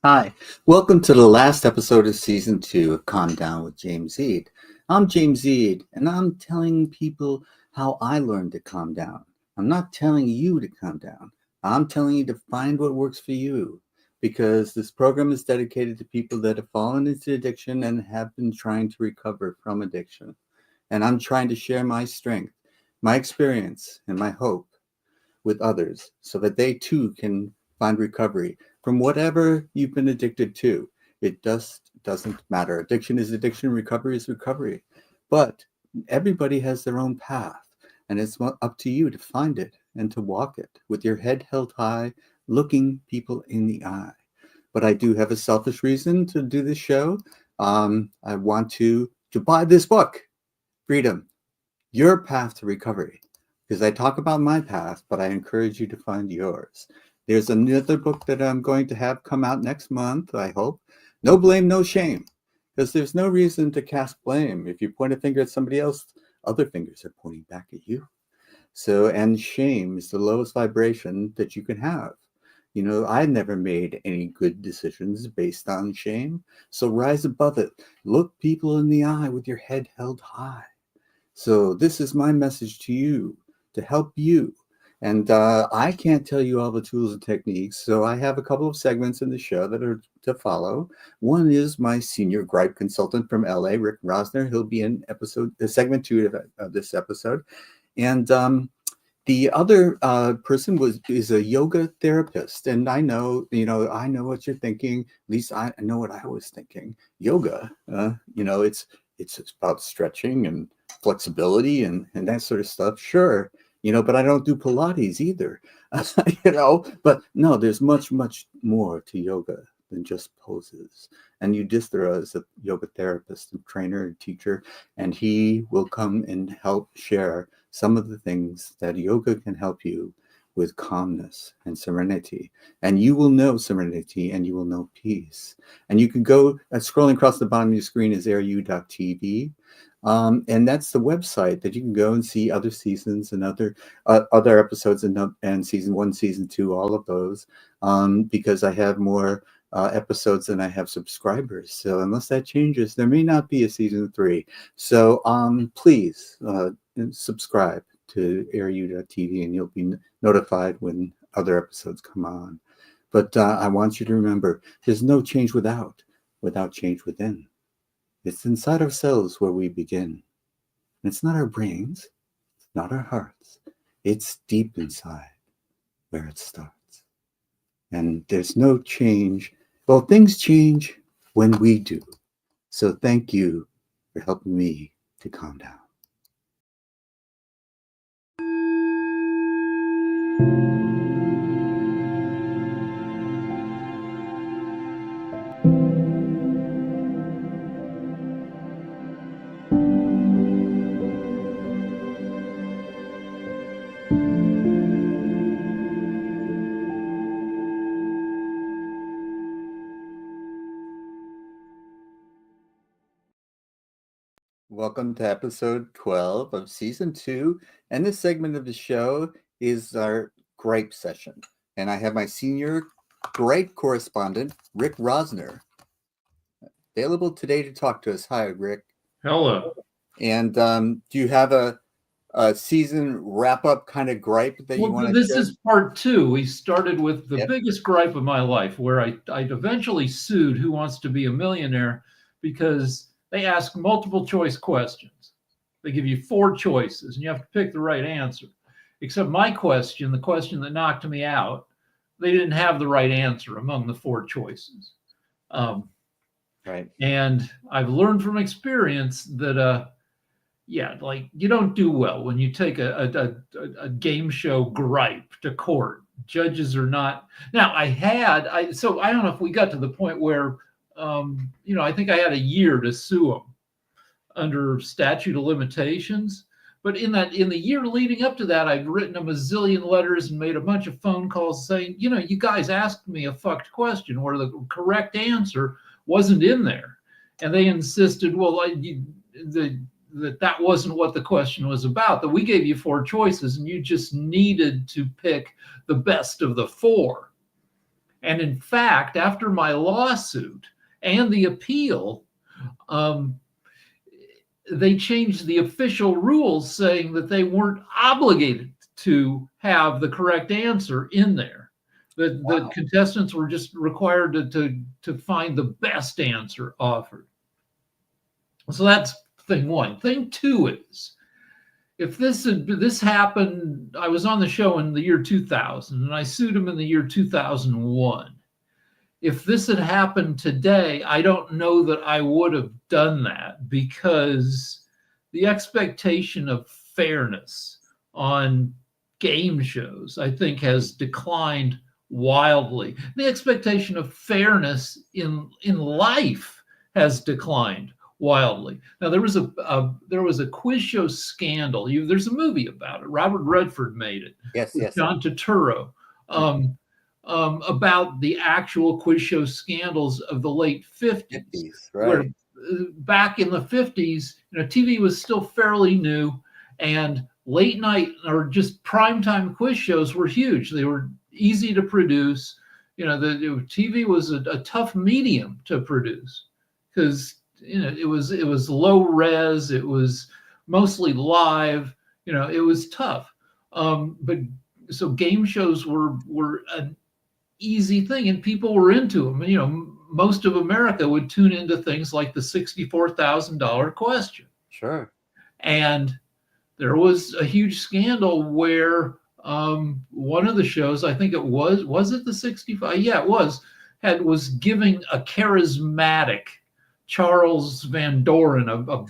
Hi, welcome to the last episode of season 2 of Calm Down with James Eade. I'm James Eade, and I'm telling people how I learned to calm down. I'm not telling you to calm down. I'm telling you to find what works for you, because this program is dedicated to people that have fallen into addiction and have been trying to recover from addiction. And I'm trying to share my strength, my experience, and my hope with others so that they too can find recovery from whatever you've been addicted to. It just doesn't matter. Addiction is addiction, recovery is recovery. But everybody has their own path, and it's up to you to find it and to walk it with your head held high, looking people in the eye. But I do have a selfish reason to do this show. I want to buy this book, Freedom, Your Path to Recovery, because I talk about my path, but I encourage you to find yours. There's another book that I'm going to have come out next month, I hope. No Blame, No Shame, because there's no reason to cast blame. If you point a finger at somebody else, other fingers are pointing back at you. So, and shame is the lowest vibration that you can have. You know, I never made any good decisions based on shame. So rise above it. Look people in the eye with your head held high. So this is my message to you, to help you. And I can't tell you all the tools and techniques, so I have a couple of segments in the show that are to follow. One is my senior gripe consultant from LA, Rick Rosner. He'll be in segment 2 of this episode. And the other person is a yoga therapist, and I know what you're thinking. At least I know what I was thinking. Yoga, it's about stretching and flexibility and that sort of stuff. Sure, but I don't do Pilates either. But no, there's much more to yoga than just poses. And Yudhishthira is a yoga therapist and trainer and teacher, and he will come and help share some of the things that yoga can help you with calmness and serenity. And you will know serenity and you will know peace. And you can go, scrolling across the bottom of your screen is airu.tv. And that's the website that you can go and see other seasons and other episodes and season 1, season 2, all of those, because I have more episodes than I have subscribers. So unless that changes, there may not be a season 3. So please subscribe to airu.tv and you'll be notified when other episodes come on. But I want you to remember, there's no change without change within. It's inside ourselves where we begin. And it's not our brains, it's not our hearts. It's deep inside where it starts. And there's no change. Well, things change when we do. So thank you for helping me to calm down. Welcome to episode 12 of season 2. And this segment of the show is our gripe session. And I have my senior gripe correspondent, Rick Rosner, available today to talk to us. Hi, Rick. Hello. And do you have a season wrap-up kind of gripe that you want to This share? is part 2. We started with the biggest gripe of my life, where I eventually sued Who Wants to Be a Millionaire because they ask multiple choice questions. They give you 4 choices, and you have to pick the right answer. Except my question, the question that knocked me out, they didn't have the right answer among the 4 choices. Right. And I've learned from experience that like you don't do well when you take a game show gripe to court. Judges are not. Now so I don't know if we got to the point where I think I had a year to sue them under statute of limitations. But in the year leading up to that, I'd written a mazillion letters and made a bunch of phone calls saying, you guys asked me a fucked question where the correct answer wasn't in there, and they insisted, well, that wasn't what the question was about, that we gave you 4 choices and you just needed to pick the best of the 4. And in fact, after my lawsuit and the appeal, um, they changed the official rules saying that they weren't obligated to have the correct answer in there. That Wow. the contestants were just required to find the best answer offered. So that's thing one. Thing two is, if this happened, I was on the show in the year 2000, and I sued him in the year 2001. If this had happened today, I don't know that I would have done that, because the expectation of fairness on game shows, I think, has declined wildly. The expectation of fairness in life has declined wildly. Now, there was a quiz show scandal. There's a movie about it. Robert Redford made it. Yes, with yes. John Turturro. About the actual quiz show scandals of the late 50s, right. where back in the 50s, TV was still fairly new, and late night or just primetime quiz shows were huge. They were easy to produce. The TV was a tough medium to produce, because it was low res, it was mostly live. It was tough. But so game shows were an easy thing, and people were into them. Most of America would tune into things like the $64,000 question. Sure. And there was a huge scandal where one of the shows, I think it was it the 65? Yeah, it was giving a charismatic Charles Van Doren, a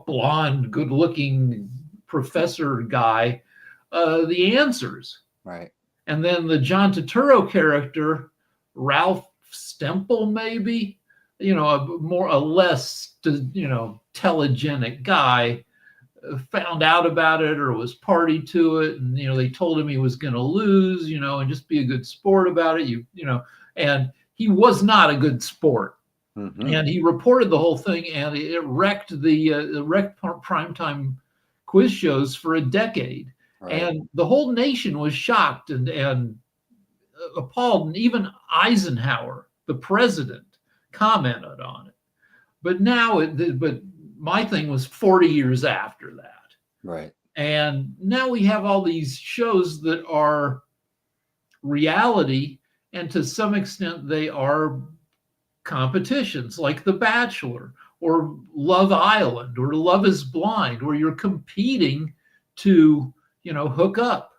blonde, good-looking professor guy, the answers. Right. And then the John Turturro character, Ralph Stemple, maybe, a less, telegenic guy, found out about it or was party to it. And, they told him he was going to lose, and just be a good sport about it. And he was not a good sport. Mm-hmm. And he reported the whole thing, and it wrecked wrecked primetime quiz shows for a decade. Right. And the whole nation was shocked and appalled. And even Eisenhower, the president, commented on it. But but my thing was 40 years after that. Right. And now we have all these shows that are reality, and to some extent they are competitions, like The Bachelor or Love Island or Love is Blind, where you're competing to hook up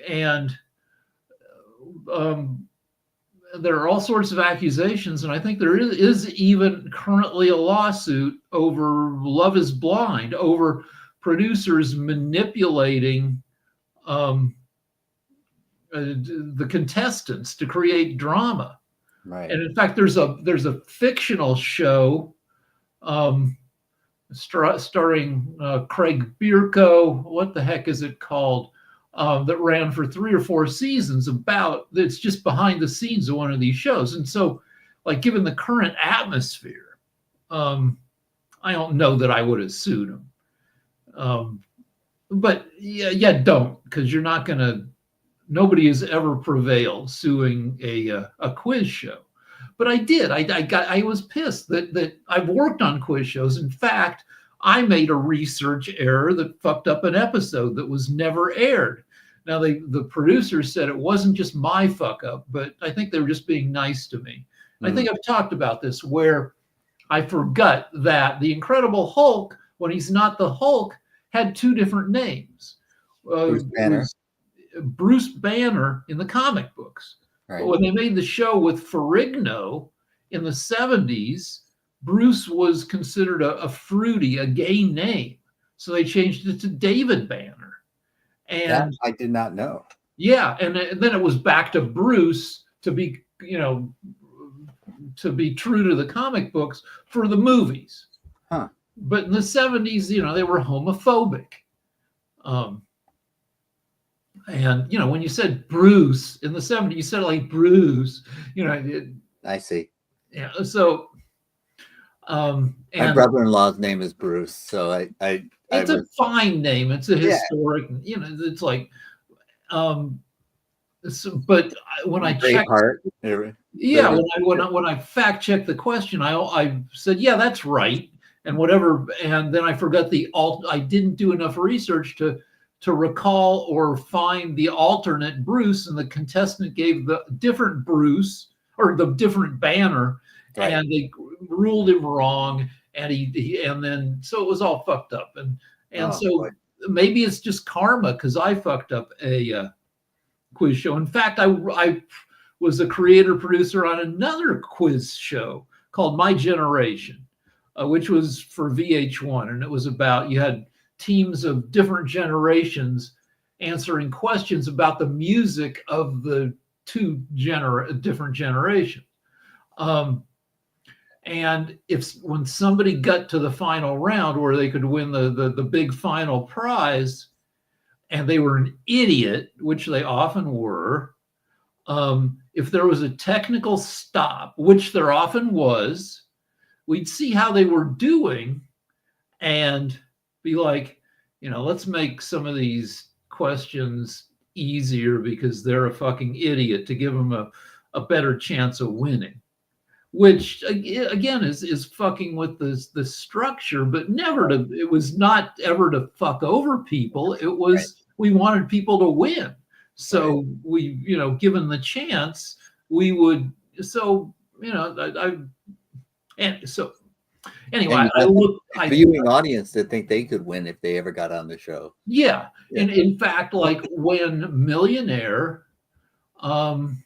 and there are all sorts of accusations, and I think there is even currently a lawsuit over Love is Blind, over producers manipulating the contestants to create drama. Right. And in fact, there's a fictional show starring Craig Bierko. What the heck is it called? That ran for 3 or 4 seasons. It's just behind the scenes of one of these shows. And so, like, given the current atmosphere, I don't know that I would have sued him. But yeah, don't, because you're not going to. Nobody has ever prevailed suing a quiz show. But I did. I was pissed that I've worked on quiz shows. In fact, I made a research error that fucked up an episode that was never aired. Now, the producers said it wasn't just my fuck up, but I think they were just being nice to me. I think I've talked about this, where I forgot that the Incredible Hulk, when he's not the Hulk, had 2 different names. Bruce Banner. Bruce Banner in the comic books. Right. But when they made the show with Ferrigno in the 70s, Bruce was considered a fruity, a gay name. So they changed it to David Banner. And that I did not know. Yeah. And then it was back to Bruce to be, to be true to the comic books for the movies. Huh. But in the 70s, they were homophobic. And, when you said Bruce in the 70s, you said like Bruce, I see. Yeah. So, my brother-in-law's name is Bruce. So it's a fine name. It's a historic, it's like, but when I Great checked, heart. yeah, when I fact checked the question, I said, yeah, that's right, and whatever, and then I forgot the alt. I didn't do enough research to recall or find the alternate Bruce, and the contestant gave the different Bruce or the different banner, Right. and they ruled him wrong, and and then so it was all fucked up, and Oh, so boy. maybe it's just karma because I fucked up a quiz show. In fact, I was a creator producer on another quiz show called My Generation, which was for VH1, and it was about you had teams of different generations answering questions about the music of the different generations. Um, and if when somebody got to the final round where they could win the big final prize, and they were an idiot, which they often were, if there was a technical stop, which there often was, we'd see how they were doing and be like, let's make some of these questions easier because they're a fucking idiot to give them a better chance of winning. Which again is fucking with the structure, but never to. It was not ever to fuck over people. It Right. was we wanted people to win. So Right. we, given the chance, we would. So I and so anyway, And you I want the look. viewing audience to think they could win if they ever got on the show. Yeah, Yeah. and in fact, like when Millionaire um,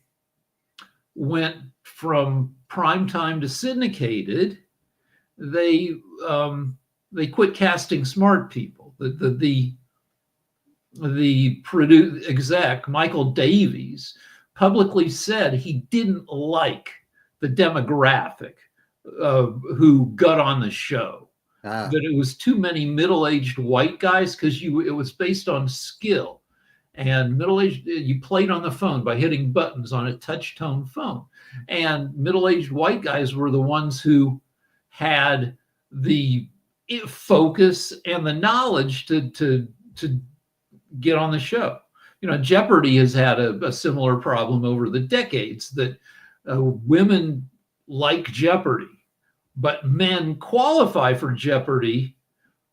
went from prime time to syndicated, they they quit casting smart people. The produce exec Michael Davies publicly said he didn't like the demographic who got on the show. Ah, That it was too many middle-aged white guys because it was based on skill, and middle-aged you played on the phone by hitting buttons on a touch tone phone, and middle-aged white guys were the ones who had the focus and the knowledge to get on the show. Jeopardy has had a similar problem over the decades that women like Jeopardy, but men qualify for Jeopardy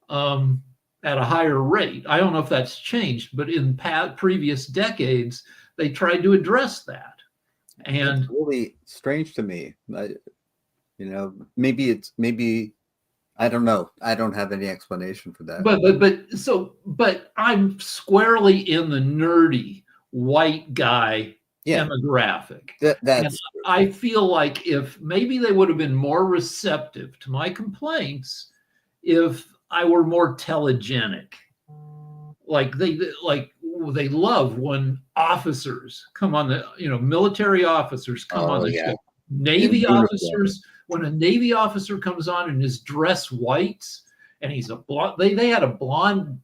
at a higher rate. I don't know if that's changed, but in previous decades, they tried to address that. And that's really strange to me. Maybe I don't know. I don't have any explanation for that. but I'm squarely in the nerdy white guy demographic. And That's I feel like if maybe they would have been more receptive to my complaints if I were more telegenic. Like they love when officers come on military officers come on the show. Navy officers, when a Navy officer comes on and is dressed whites and he's a blonde, they had a blonde,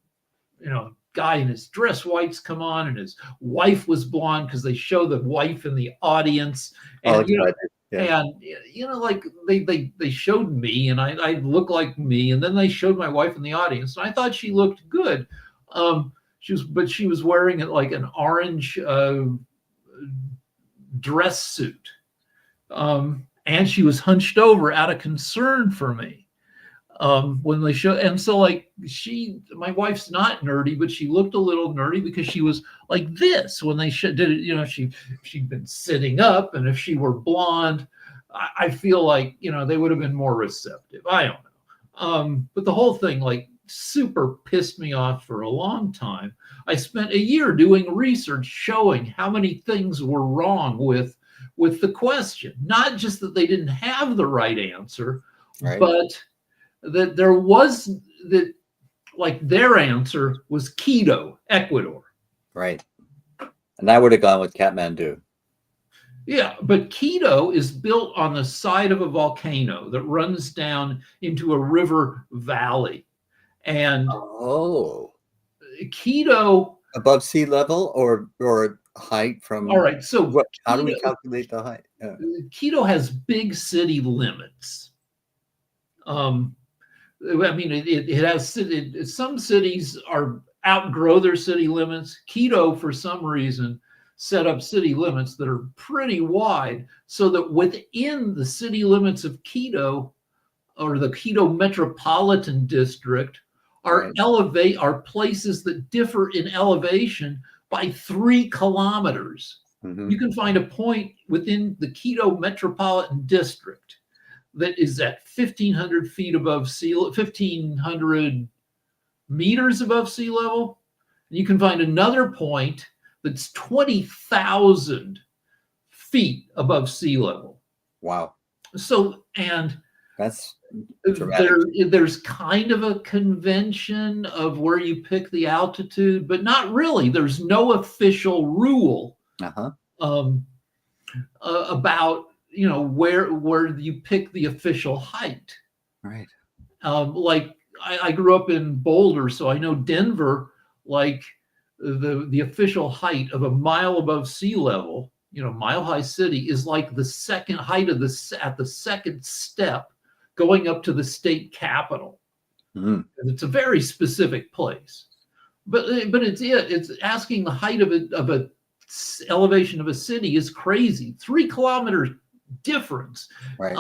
guy in his dress whites come on, and his wife was blonde because they show the wife in the audience. And like they showed me and I look like me, and then they showed my wife in the audience, and I thought she looked good. She was wearing like an orange dress suit. And she was hunched over out of concern for me. When they show, and so like my wife's not nerdy, but she looked a little nerdy because she was like this when they did it. She'd been sitting up, and if she were blonde, I feel like they would have been more receptive. I don't know, but the whole thing like super pissed me off for a long time. I spent a year doing research showing how many things were wrong with the question, not just that they didn't have the right answer, right. but that there was that like their answer was Quito, Ecuador. Right. And I would have gone with Kathmandu. Yeah, but Quito is built on the side of a volcano that runs down into a river valley. And Quito above sea level or height from all right. So how do we calculate the height? Quito has big city limits. I mean, it has some cities outgrow their city limits. Quito, for some reason, set up city limits that are pretty wide so that within the city limits of Quito or the Quito Metropolitan District are places that differ in elevation by 3 kilometers. Mm-hmm. You can find a point within the Quito Metropolitan District that is at 1,500 feet above sea level, 1,500 meters above sea level. You can find another point that's 20,000 feet above sea level. Wow. So, and that's dramatic. There's kind of a convention of where you pick the altitude, but not really. There's no official rule about where you pick the official height. Right. Like I grew up in Boulder, so I know Denver. Like the official height of a mile above sea level, Mile High City is like the second height at the second step going up to the state capitol. Mm-hmm. It's a very specific place, but it's asking the height of a elevation of a city is crazy. 3 kilometers difference. Right.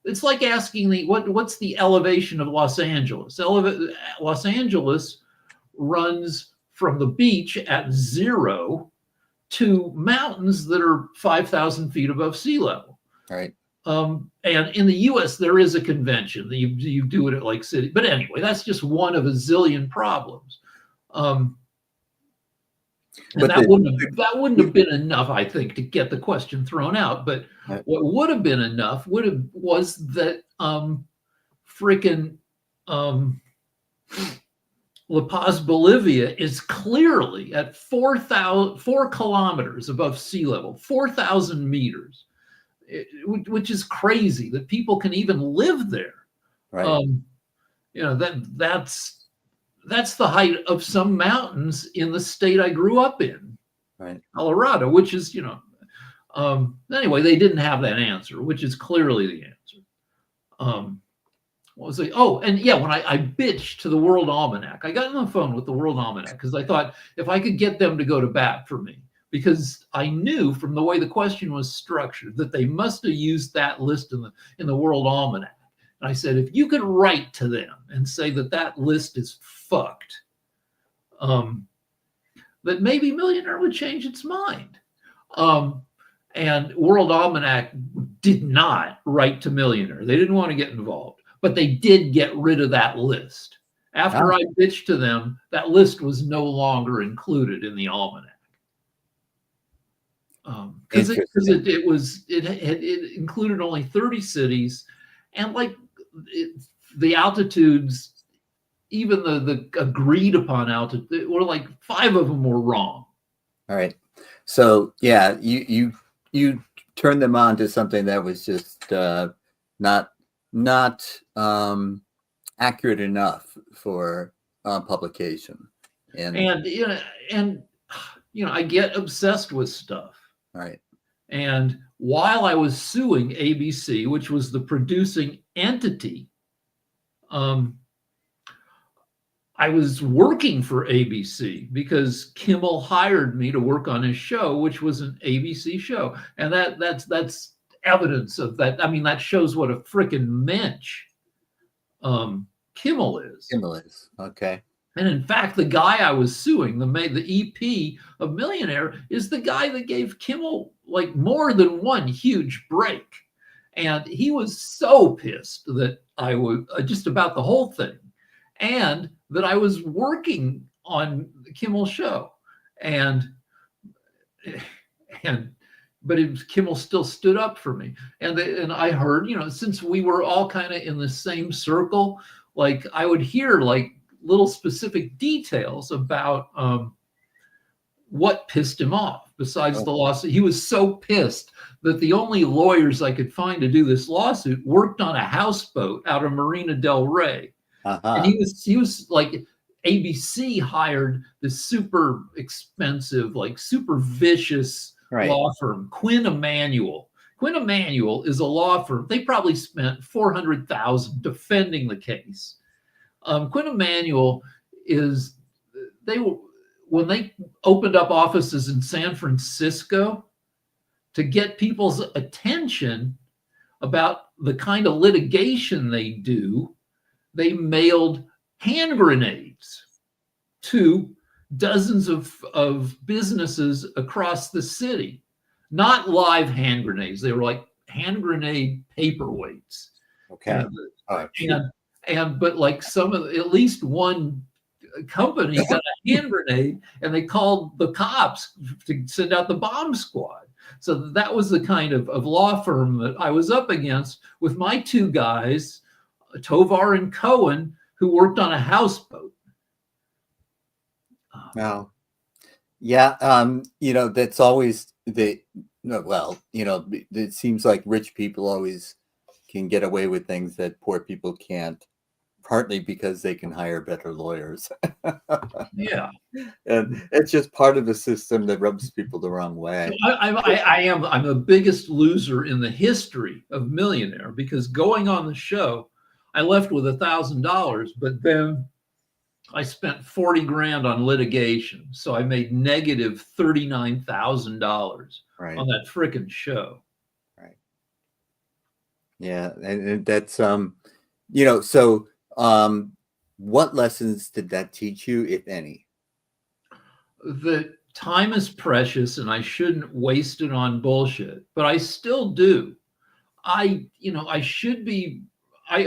It's like asking what's the elevation of Los Angeles? Los Angeles runs from the beach at 0 to mountains that are 5,000 feet above sea level. Right. And in the U.S., there is a convention that you do it at Lake City. But anyway, that's just one of a zillion problems. And that wouldn't have been enough, I think, to get the question thrown out. But what would have been enough was that freaking La Paz, Bolivia is clearly at 4 kilometers above sea level, 4,000 meters, which is crazy that people can even live there. Right. That's the height of some mountains in the state I grew up in, right, Colorado, which is, anyway, they didn't have that answer, which is clearly the answer. What was it? Oh, and yeah, when I bitched to the World Almanac, I got on the phone with the World Almanac because I thought if I could get them to go to bat for me, because I knew from the way the question was structured that they must have used that list in the World Almanac. And I said, if you could write to them and say that list is fucked, that maybe Millionaire would change its mind. And World Almanac did not write to Millionaire. They didn't want to get involved, but they did get rid of that list. After I bitched to them, that list was no longer included in the Almanac. Because it included only 30 cities, and like the altitudes, even the agreed upon altitude, were like 5 of them were wrong. All right. So yeah, you turned them on to something that was just not accurate enough for publication. And I get obsessed with stuff. Right. And while I was suing ABC, which was the producing entity, I was working for ABC because Kimmel hired me to work on his show, which was an ABC show. And that's evidence of that. I mean, that shows what a freaking mensch Kimmel is. Kimmel is. Okay. And in fact, the guy I was suing, the EP of Millionaire, is the guy that gave Kimmel like more than one huge break. And he was so pissed that I was just about the whole thing, and that I was working on the Kimmel show. But Kimmel still stood up for me. And I heard, since we were all kind of in the same circle, like I would hear like little specific details about what pissed him off besides the lawsuit. He was so pissed that the only lawyers I could find to do this lawsuit worked on a houseboat out of Marina del Rey. And he was like, ABC hired this super expensive, like super vicious law firm, Quinn Emanuel. Quinn Emanuel is a law firm. They probably spent $400,000 defending the case. Quinn Emanuel when they opened up offices in San Francisco to get people's attention about the kind of litigation they do, they mailed hand grenades to dozens of businesses across the city. Not live hand grenades. They were like hand grenade paperweights. Okay. But like at least one company got a hand grenade and they called the cops to send out the bomb squad. So that was the kind of law firm that I was up against with my two guys, Tovar and Cohen, who worked on a houseboat. Wow. Yeah. That's always it seems like rich people always can get away with things that poor people can't, partly because they can hire better lawyers. Yeah. And it's just part of the system that rubs people the wrong way. So I'm the biggest loser in the history of Millionaire, because going on the show, I left with $1,000, but then I spent 40 grand on litigation. So I made negative $39,000 on that frickin' show. Right. Yeah. And that's, what lessons did that teach you, if any? That time is precious and I shouldn't waste it on bullshit, but I still do. I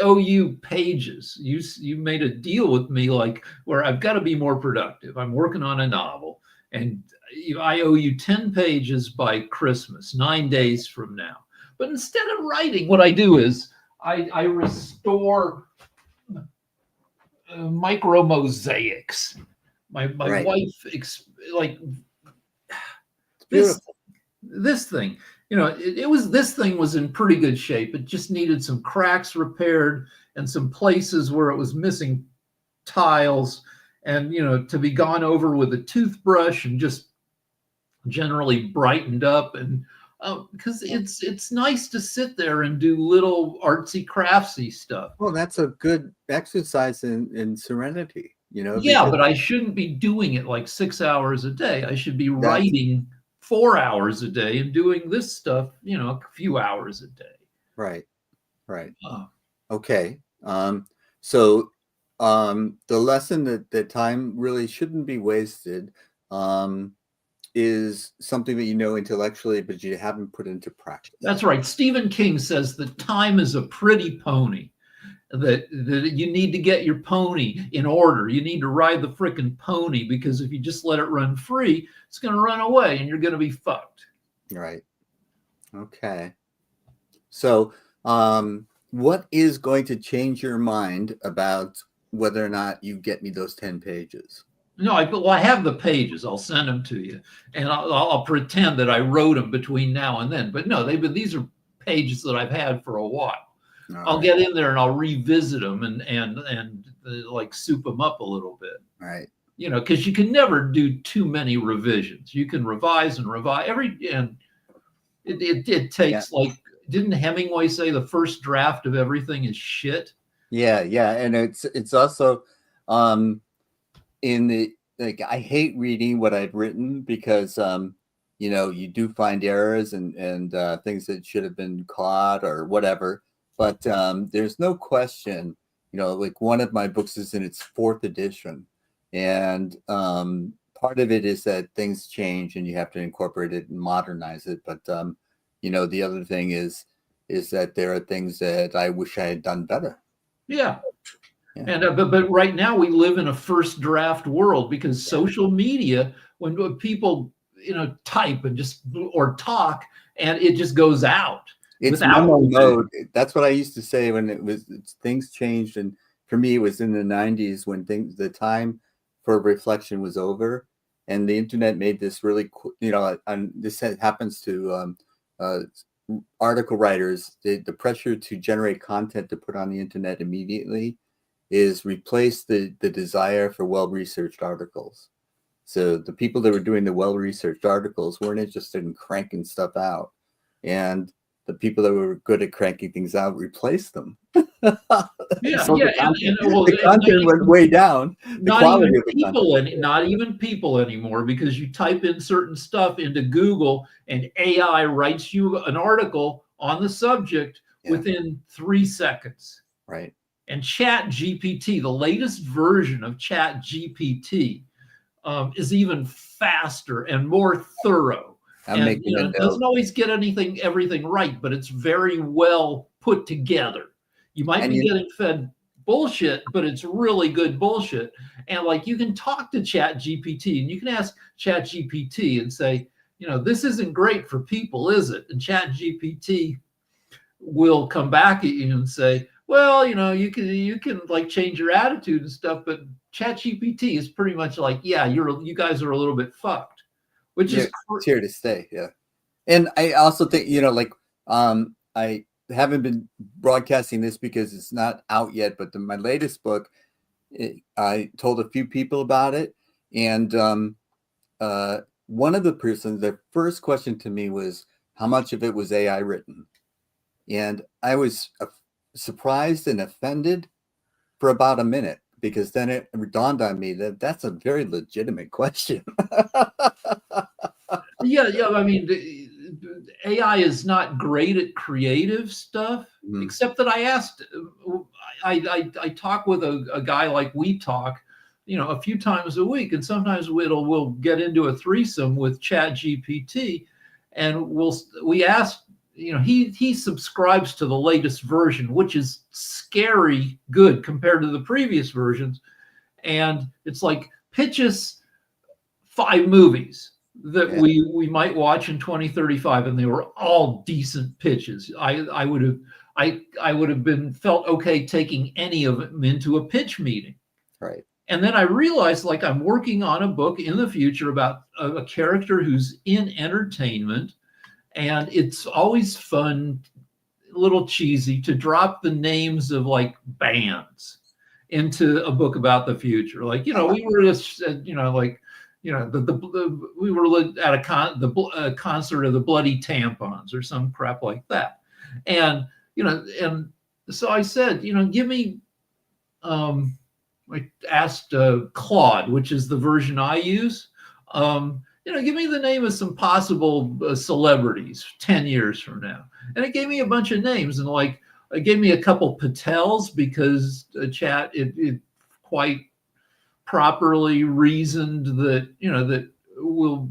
owe you pages. You made a deal with me, like, where I've got to be more productive. I'm working on a novel and I owe you 10 pages by Christmas, 9 days from now. But instead of writing, what I do is I restore micro mosaics. My Right. wife, like, beautiful. This thing, this thing was in pretty good shape. It just needed some cracks repaired and some places where it was missing tiles, and to be gone over with a toothbrush and just generally brightened up. And because it's nice to sit there and do little artsy craftsy stuff. Well, that's a good exercise in serenity, Yeah, but I shouldn't be doing it like 6 hours a day. I should be writing 4 hours a day and doing this stuff, a few hours a day. Right. Okay. So the lesson that time really shouldn't be wasted is something that intellectually, but you haven't put into practice. That's right. Stephen King says that time is a pretty pony. That you need to get your pony in order. You need to ride the frickin' pony, because if you just let it run free, it's going to run away and you're going to be fucked. Right. Okay. So what is going to change your mind about whether or not you get me those 10 pages? No, I have the pages. I'll send them to you, and I'll pretend that I wrote them between now and then. But no, these are pages that I've had for a while. I'll get in there and I'll revisit them and like soup them up a little bit. Right. Because you can never do too many revisions. You can revise and revise and it takes, like, didn't Hemingway say the first draft of everything is shit? Yeah. And it's also in the, like, I hate reading what I've written because you do find errors and things that should have been caught or whatever. But there's no question, like, one of my books is in its 4th edition. And part of it is that things change and you have to incorporate it and modernize it. But, the other thing is that there are things that I wish I had done better. Yeah. And but right now we live in a first draft world, because social media, when people, type and or talk, and it just goes out. It's memo mode. That's what I used to say when things changed. And for me, it was in the 90s when the time for reflection was over, and the internet made this really, and this happens to article writers. The pressure to generate content to put on the internet immediately is replaced the desire for well-researched articles. So the people that were doing the well-researched articles weren't interested in cranking stuff out. And the people that were good at cranking things out replaced them. Yeah, So yeah, well, the content went way down. The not even quality of the content. not even people anymore, because you type in certain stuff into Google and AI writes you an article on the subject Yeah. within 3 seconds. Right. And Chat GPT, the latest version of Chat GPT, is even faster and more thorough. I'm And making a it note. doesn't always get everything right, but it's very well put together. You might And be getting fed bullshit, but it's really good bullshit. And like, you can talk to Chat GPT and you can ask Chat GPT and say, this isn't great for people, is it? And Chat GPT will come back at you and say, well, you can like change your attitude and stuff, but Chat GPT is pretty much like, yeah, you guys are a little bit fucked, which is it's here to stay. Yeah. And I also think, I haven't been broadcasting this because it's not out yet, but my latest book, I told a few people about it. And one of the persons, their first question to me was, how much of it was AI written? And I was surprised and offended for about a minute, because then it dawned on me that that's a very legitimate question. yeah. I mean, AI is not great at creative stuff, except that I asked, I talk with a guy like we talk, a few times a week, and sometimes we'll get into a threesome with Chat GPT, and we ask, he subscribes to the latest version, which is scary good compared to the previous versions, and it's like, pitch us 5 movies that Yeah. we might watch in 2035, and they were all decent pitches. I would have been felt okay taking any of them into a pitch meeting. Right. And then I realized, like, I'm working on a book in the future about a character who's in entertainment, and it's always fun, a little cheesy, to drop the names of like bands into a book about the future. Like, we were just, like, we were at a concert of the Bloody Tampons or some crap like that. And, and so I said, give me, I asked Claude, which is the version I use, give me the name of some possible celebrities 10 years from now. And it gave me a bunch of names, and like, it gave me a couple Patels, because Chat, it quite properly reasoned that, that will,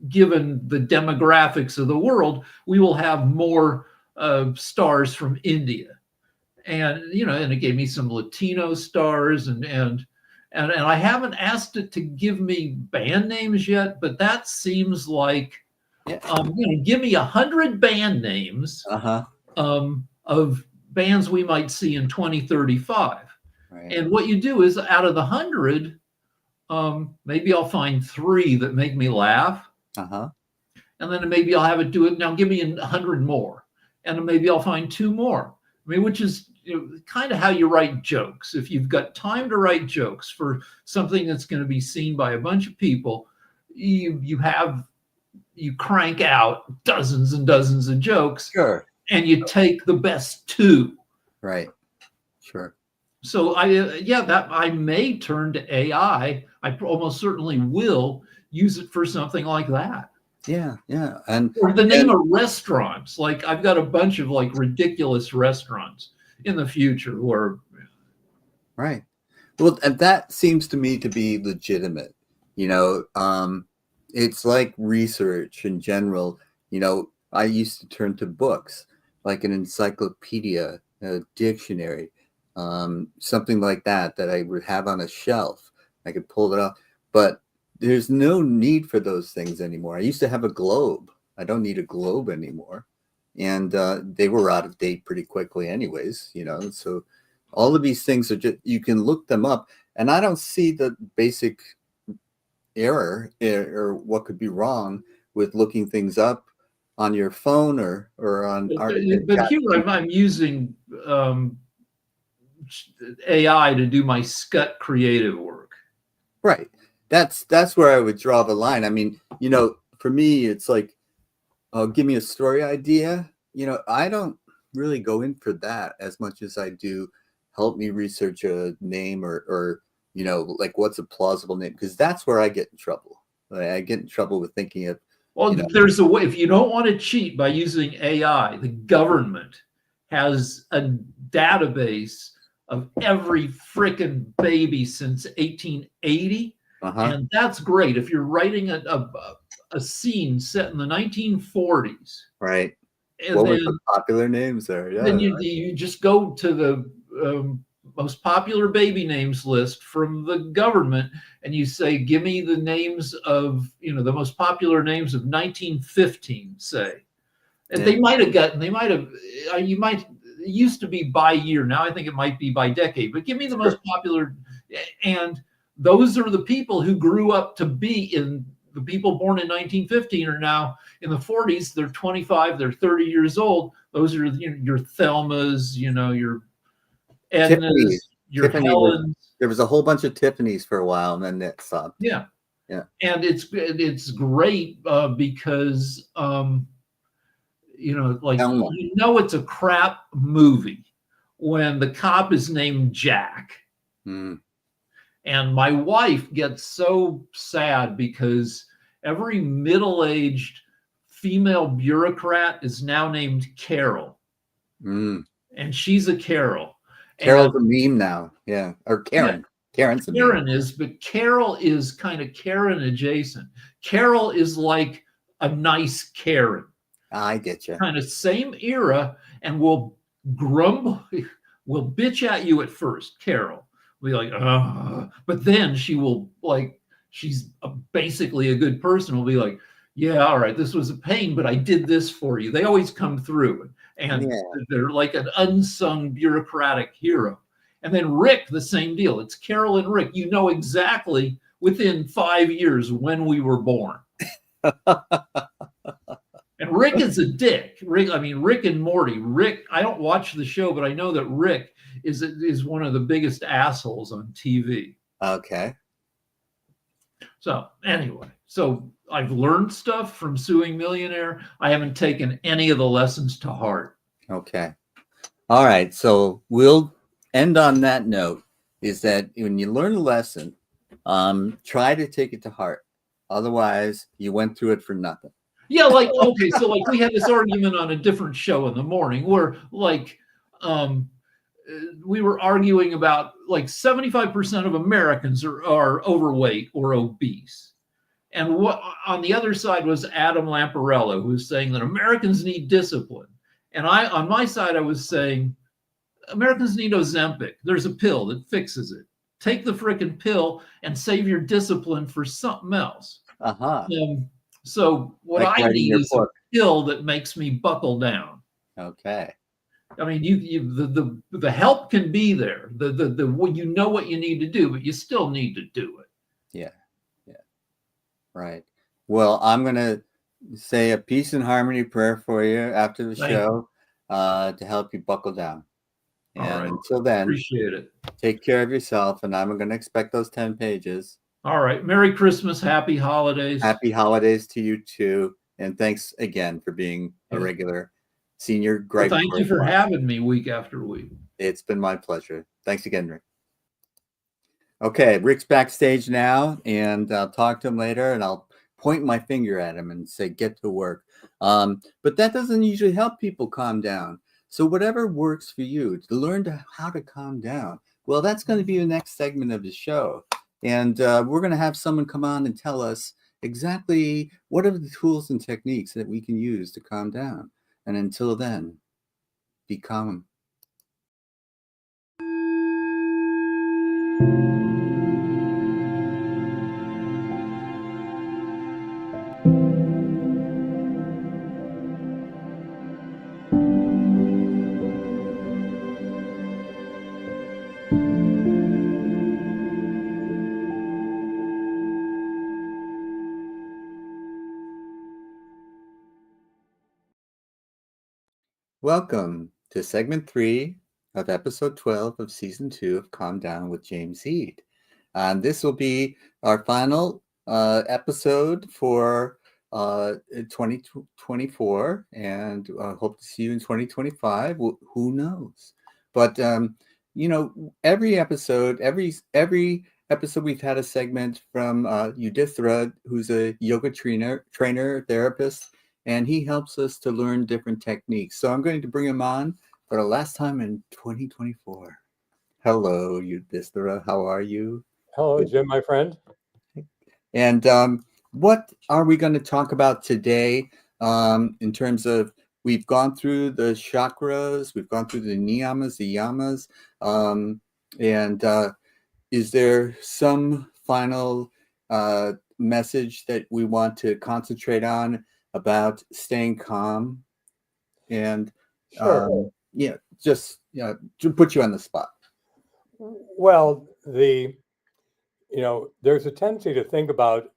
given the demographics of the world, we will have more stars from India. And, and it gave me some Latino stars, and I haven't asked it to give me band names yet, but that seems like, give me 100 band names of bands we might see in 2035. Right. And what you do is, out of the 100, maybe I'll find 3 that make me laugh. And then maybe I'll have it do it. Now give me 100 more. And then maybe I'll find 2 more. I mean, which is kind of how you write jokes. If you've got time to write jokes for something that's going to be seen by a bunch of people, you crank out dozens and dozens of jokes. Sure. And you take the best 2. Right. Sure. So I may turn to AI. I almost certainly will use it for something like that. Yeah. And or the name of restaurants. Like, I've got a bunch of like ridiculous restaurants in the future where. Right. Well, and that seems to me to be legitimate. It's like research in general. I used to turn to books, like an encyclopedia, a dictionary, something like that I would have on a shelf. I could pull it up, but there's no need for those things anymore. I used to have a globe. I don't need a globe anymore. And they were out of date pretty quickly anyways, so all of these things are just, you can look them up, and I don't see the basic error or what could be wrong with looking things up on your phone or on but here I'm using AI to do my scut creative work. Right. That's where I would draw the line. I mean, for me, it's like, give me a story idea, I don't really go in for that as much as I do help me research a name or like what's a plausible name, because that's where I get in trouble. Like, I get in trouble with thinking of, Well, there's a way. If you don't want to cheat by using AI, the government has a database of every frickin' baby since 1880. uh-huh, And that's great. If you're writing a scene set in the 1940s, right. and What were the popular names there? then Yeah. you just go to the most popular baby names list from the government, and you say, give me the names of, the most popular names of 1915, say. And Yeah. it used to be by year. Now I think it might be by decade, but give me the most Sure. popular. And those are the people who grew up to be in. The people born in 1915 are now in the 40s. They're 25, they're 30 years old. Those are your Thelmas, your Tiffany's. Ednas, your Tiffany was Helens. there was a whole bunch of Tiffany's for a while, and then that stopped. Yeah. Yeah. And it's great because like Elmo. it's a crap movie when the cop is named Jack. Mm. And my wife gets so sad because every middle-aged female bureaucrat is now named Carol. Mm. And she's a Carol. Carol's And a meme now. Yeah. Or yeah, Karen. Karen's a meme. Karen is, but Carol is kind of Karen adjacent. Carol is like a nice Karen. I get you. Kind of same era, and will grumble, will bitch at you at first. Carol will be like, but then she will, like, she's basically a good person, will be like, yeah, all right, this was a pain, but I did this for you. They always come through, and Yeah. they're like an unsung bureaucratic hero. And then Rick, the same deal. It's Carol and Rick. You know exactly within 5 years when we were born. And Rick is a dick. Rick and Morty. Rick, I don't watch the show, but I know that Rick is one of the biggest assholes on TV. Okay. So anyway, I've learned stuff from Suing Millionaire. I haven't taken any of the lessons to heart. Okay. All right. So we'll end on that note, is that when you learn a lesson, try to take it to heart. Otherwise, you went through it for nothing. Yeah, like, okay, so like we had this argument on a different show in the morning where like we were arguing about like 75% of Americans are overweight or obese. And what on the other side was Adam Lamparello, who was saying that Americans need discipline. And on my side, I was saying Americans need Ozempic. There's a pill that fixes it. Take the frickin' pill and save your discipline for something else. Uh-huh. So what Like I writing need your is book. a pill that makes me buckle down. Okay. I mean, the help can be there. When you know what you need to do, but you still need to do it. Yeah. Yeah. Right. Well, I'm gonna say a peace and harmony prayer for you after the show to help you buckle down. And until then, appreciate it. Take care of yourself, and I'm going to expect those 10 pages. All right. Merry Christmas. Happy holidays. Happy holidays to you too. And thanks again for being a regular senior gripe. Well, thank you for having me week after week. It's been my pleasure. Thanks again, Rick. Okay, Rick's backstage now, and I'll talk to him later, and I'll point my finger at him and say, get to work. But that doesn't usually help people calm down. So whatever works for you to learn how to calm down, well, that's going to be the next segment of the show. And we're going to have someone come on and tell us exactly what are the tools and techniques that we can use to calm down. And until then, be calm. Welcome to segment 3 of episode 12 of season 2 of Calm Down with James Eade. This will be our final episode for in 2024, and hope to see you in 2025. Who knows? But every episode, every episode, we've had a segment from Eudithra, who's a yoga trainer, therapist, and he helps us to learn different techniques. So I'm going to bring him on for the last time in 2024. Hello, Eudithra. How are you? Hello, Jim, my friend. And what are we going to talk about today in terms of we've gone through the chakras, we've gone through the niyamas, the yamas, and is there some final message that we want to concentrate on about staying calm? And Sure. just to put you on the spot. Well, there's a tendency to think about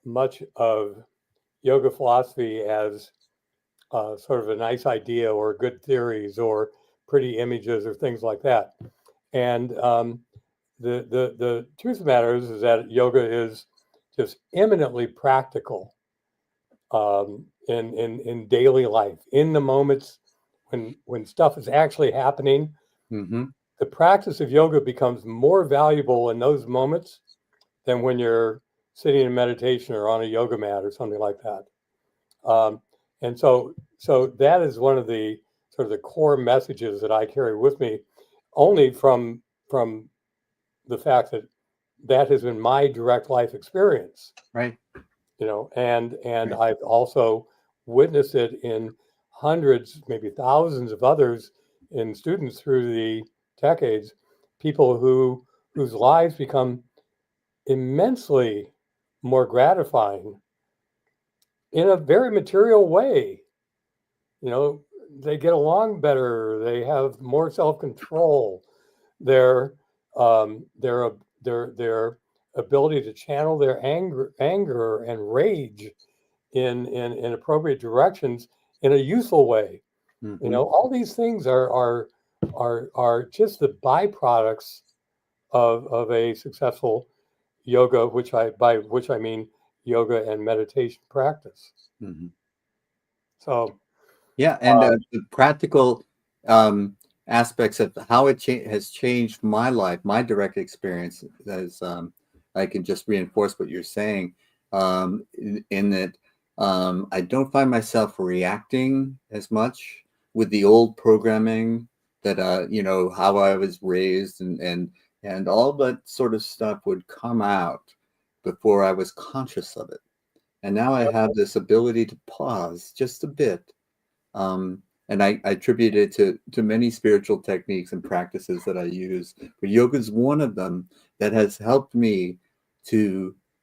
much of yoga philosophy as sort of a nice idea or good theories or pretty images or things like that. And the truth of the matter is that yoga is just eminently practical in daily life, in the moments when stuff is actually happening. Mm-hmm. The practice of yoga becomes more valuable in those moments than when you're sitting in meditation or on a yoga mat or something like that. And so that is one of the sort of the core messages that I carry with me, only from the fact that has been my direct life experience. Right. And Right. I've also witnessed it in hundreds, maybe thousands of others in students through the decades, people whose lives become immensely more gratifying in a very material way. They get along better, they have more self-control, their ability to channel their anger and rage in appropriate directions in a useful way. Mm-hmm. All these things are just the byproducts of a successful yoga, by which I mean yoga and meditation practice. Mm-hmm. So yeah, and the practical aspects of how it has changed my life, my direct experience, as I can just reinforce what you're saying, in that I don't find myself reacting as much with the old programming that how I was raised, and all that sort of stuff would come out before I was conscious of it. And now I have this ability to pause just a bit. And I attribute it to many spiritual techniques and practices that I use. But yoga is one of them that has helped me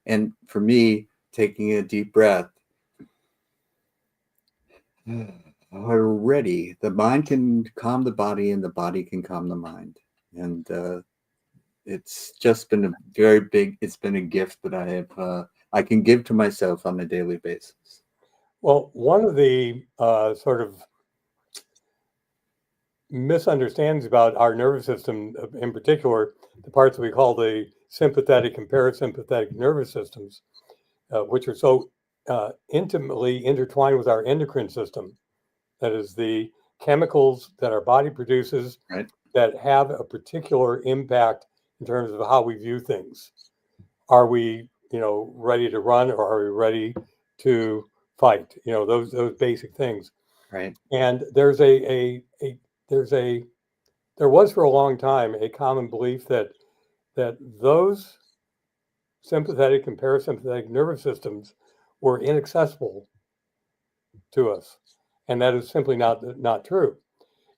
and for me, taking a deep breath. Already, the mind can calm the body and the body can calm the mind. And it's just been it's been a gift that I can give to myself on a daily basis. well, one of the sort of misunderstandings about our nervous system, in particular, the parts that we call the sympathetic and parasympathetic nervous systems, which are so intimately intertwined with our endocrine system. That is the chemicals that our body produces, Right. that have a particular impact in terms of how we view things. Are we, ready to run, or are we ready to fight? Those basic things. Right. And there was for a long time a common belief that those sympathetic and parasympathetic nervous systems were inaccessible to us, and that is simply not true.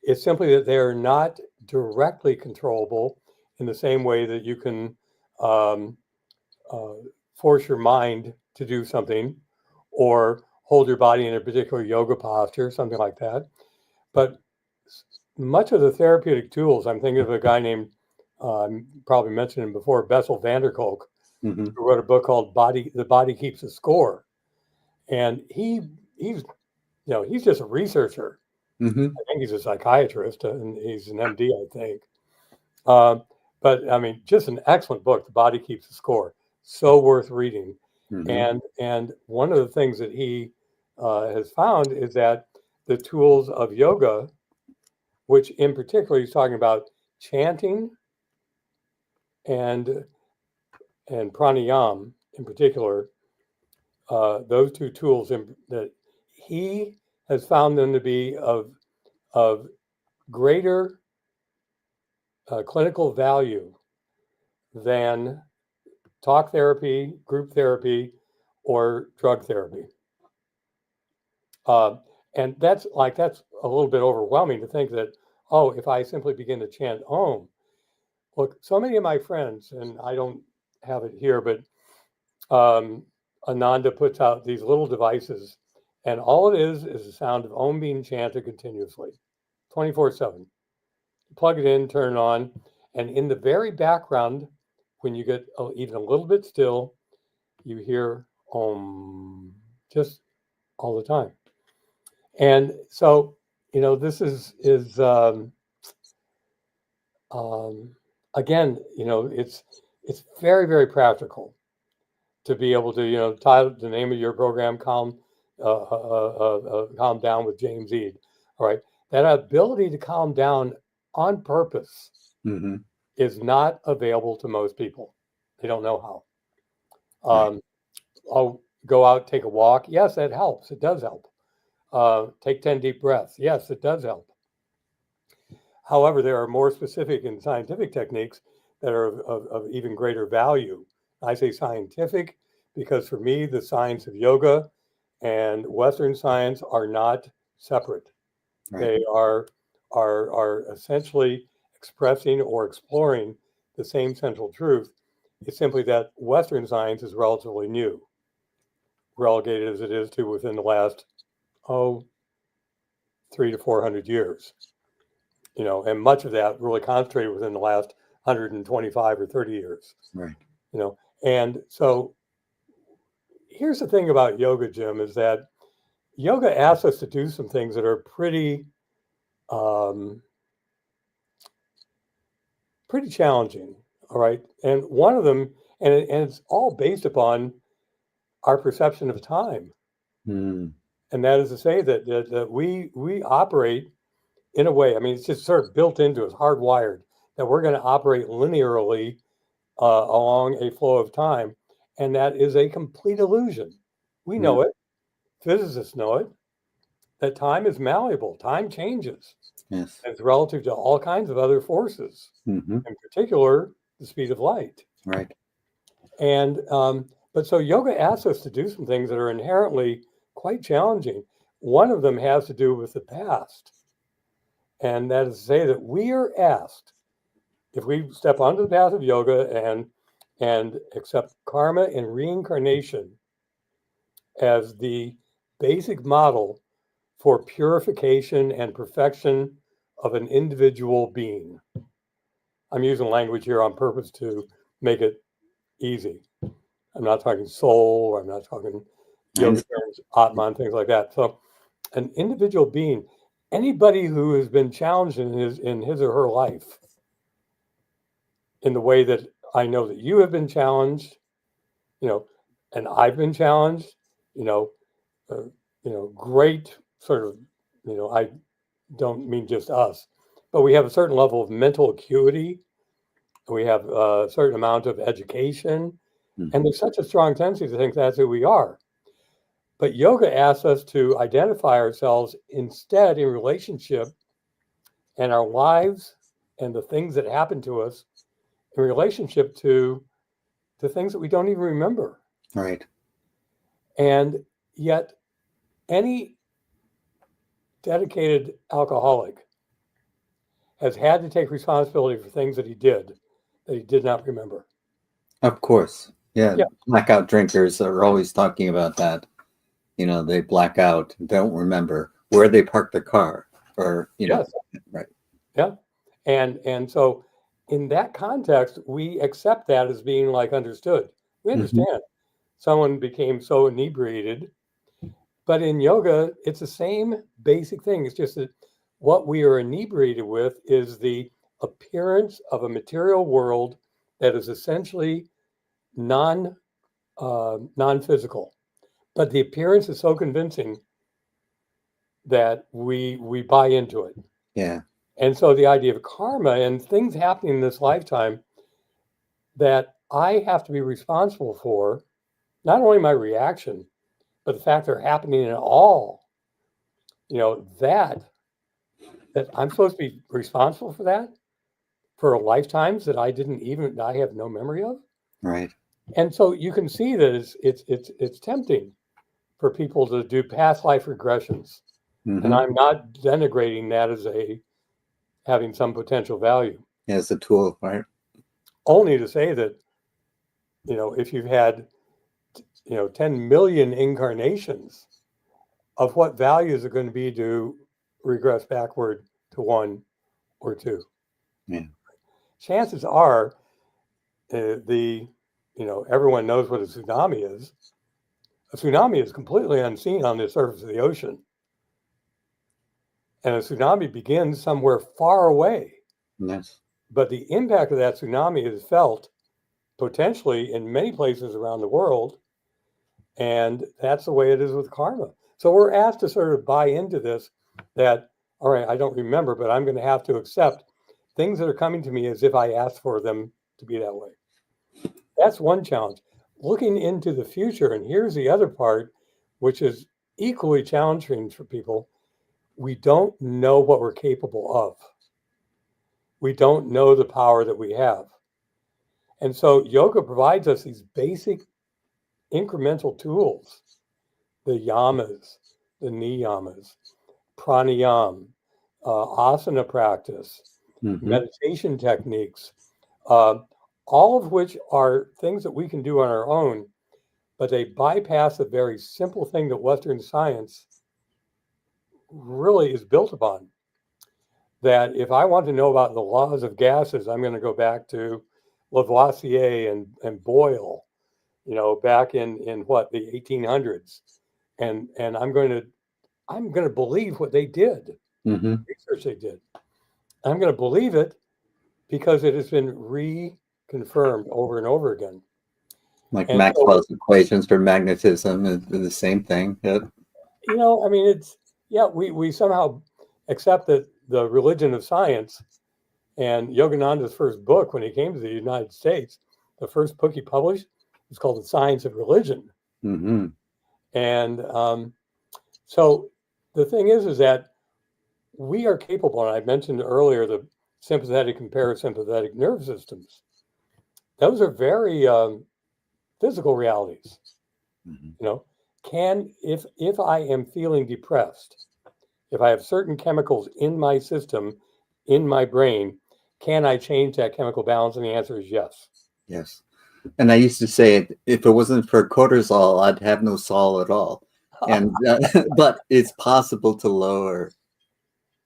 It's simply that they are not directly controllable in the same way that you can um, force your mind to do something, or hold your body in a particular yoga posture, something like that. But much of the therapeutic tools, I'm thinking of a guy named, probably mentioned him before, Bessel van der Kolk, Mm-hmm. who wrote a book called The Body Keeps a Score. And he's just a researcher. Mm-hmm. I think he's a psychiatrist, and he's an MD, I think. But I mean, just an excellent book, The Body Keeps a Score. So worth reading. And one of the things that he has found is that the tools of yoga, which in particular he's talking about chanting and pranayama in particular, those two tools that he has found them to be of greater clinical value than talk therapy, group therapy, or drug therapy. And that's a little bit overwhelming to think that, oh, if I simply begin to chant Om. Look, so many of my friends, and I don't have it here, but Ananda puts out these little devices, and all it is the sound of Om being chanted continuously, 24/7. Plug it in, turn it on, and in the very background, when you get even a little bit still, you hear Om just all the time. And so, this is again, it's very, very practical to be able to, title the name of your program, Calm Down with James Eade. All right. That ability to calm down on purpose is not available to most people. They don't know how. I'll go out, take a walk. Yes, that helps. It does help. Take 10 deep breaths. Yes, it does help. However, there are more specific and scientific techniques that are of even greater value. I say scientific because for me, the science of yoga and Western science are not separate. Right. They are essentially expressing or exploring the same central truth. It's simply that Western science is relatively new, relegated as it is to within the last 300 to 400 years. And much of that really concentrated within the last 125 or 30 years. Right. And so here's the thing about yoga, Jim, is that yoga asks us to do some things that are pretty challenging. All right. And one of them, and it's all based upon our perception of time. And that is to say that we operate in a way, I mean, it's just sort of built into us, hardwired, that we're going to operate linearly along a flow of time. And that is a complete illusion. We know it. Physicists know it, that time is malleable. Time changes. Yes. It's relative to all kinds of other forces, in particular, the speed of light. Right. And, but so yoga asks us to do some things that are inherently quite challenging. One of them has to do with the past. And that is to say that we are asked, if we step onto the path of yoga and accept karma and reincarnation as the basic model for purification and perfection of an individual being. I'm using language here on purpose to make it easy. I'm not talking soul, or I'm not talking yoga terms, Atman, things like that. So an individual being, anybody who has been challenged in his or her life in the way that I know that you have been challenged, and I've been challenged, great sort of, I don't mean just us, but we have a certain level of mental acuity. We have a certain amount of education, and there's such a strong tendency to think that's who we are. But yoga asks us to identify ourselves instead in relationship and our lives and the things that happen to us in relationship to the things that we don't even remember. Right. And yet any dedicated alcoholic has had to take responsibility for things that he did not remember. Of course. Yeah. Blackout drinkers are always talking about that. They black out, don't remember where they parked their car, or, Yes. Right. Yeah. And so in that context, we accept that as being like understood. We understand someone became so inebriated, but in yoga, it's the same basic thing. It's just that what we are inebriated with is the appearance of a material world that is essentially non non-physical, but the appearance is so convincing that we buy into it. Yeah. And so the idea of karma and things happening in this lifetime that I have to be responsible for, not only my reaction, but the fact they're happening at all, that I'm supposed to be responsible for that for lifetimes that I have no memory of. Right. And so you can see that it's tempting for people to do past life regressions. Mm-hmm. And I'm not denigrating that as having some potential value. Yeah, it's a tool, right? Only to say that, if you've had, 10 million incarnations, of what value is it going to be to regress backward to 1 or 2? Yeah. Chances are everyone knows what a tsunami is. A tsunami is completely unseen on the surface of the ocean. And a tsunami begins somewhere far away. Yes. But the impact of that tsunami is felt potentially in many places around the world. And that's the way it is with karma. So we're asked to sort of buy into this that, all right, I don't remember, but I'm going to have to accept things that are coming to me as if I asked for them to be that way. That's one challenge. Looking into the future, and here's the other part, which is equally challenging for people. We don't know what we're capable of. We don't know the power that we have. And so yoga provides us these basic incremental tools, the yamas, the niyamas, pranayam, asana practice, Mm-hmm. meditation techniques, all of which are things that we can do on our own, but they bypass a very simple thing that Western science really is built upon. That if I want to know about the laws of gases, I'm going to go back to Lavoisier and Boyle, back in what, the 1800s, and I'm going to believe what they did, Mm-hmm. research they did. I'm going to believe it because it has been reconfirmed over and over again. Like And Maxwell's equations for magnetism is the same thing. Yeah. I mean, we somehow accept that the religion of science, and Yogananda's first book when he came to the United States, the first book he published was called The Science of Religion. Mm-hmm. And so the thing is that we are capable, and I mentioned earlier the sympathetic and parasympathetic nervous systems. Those are very physical realities. Mm-hmm. If I am feeling depressed, if I have certain chemicals in my system, in my brain, can I change that chemical balance? And the answer is yes. Yes. And I used to say, if it wasn't for cortisol, I'd have no sol at all. And but it's possible to lower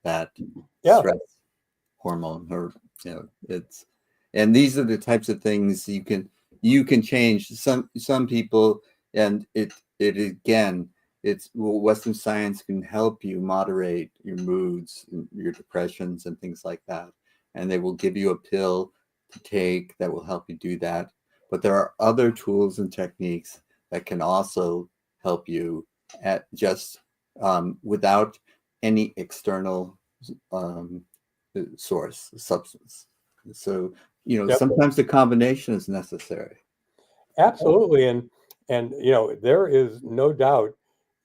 that stress hormone, or and these are the types of things you can change. Some people, and it again, Western science can help you moderate your moods, your depressions, and things like that. And they will give you a pill to take that will help you do that. But there are other tools and techniques that can also help you at just without any external source substance. So sometimes the combination is necessary. Absolutely. And there is no doubt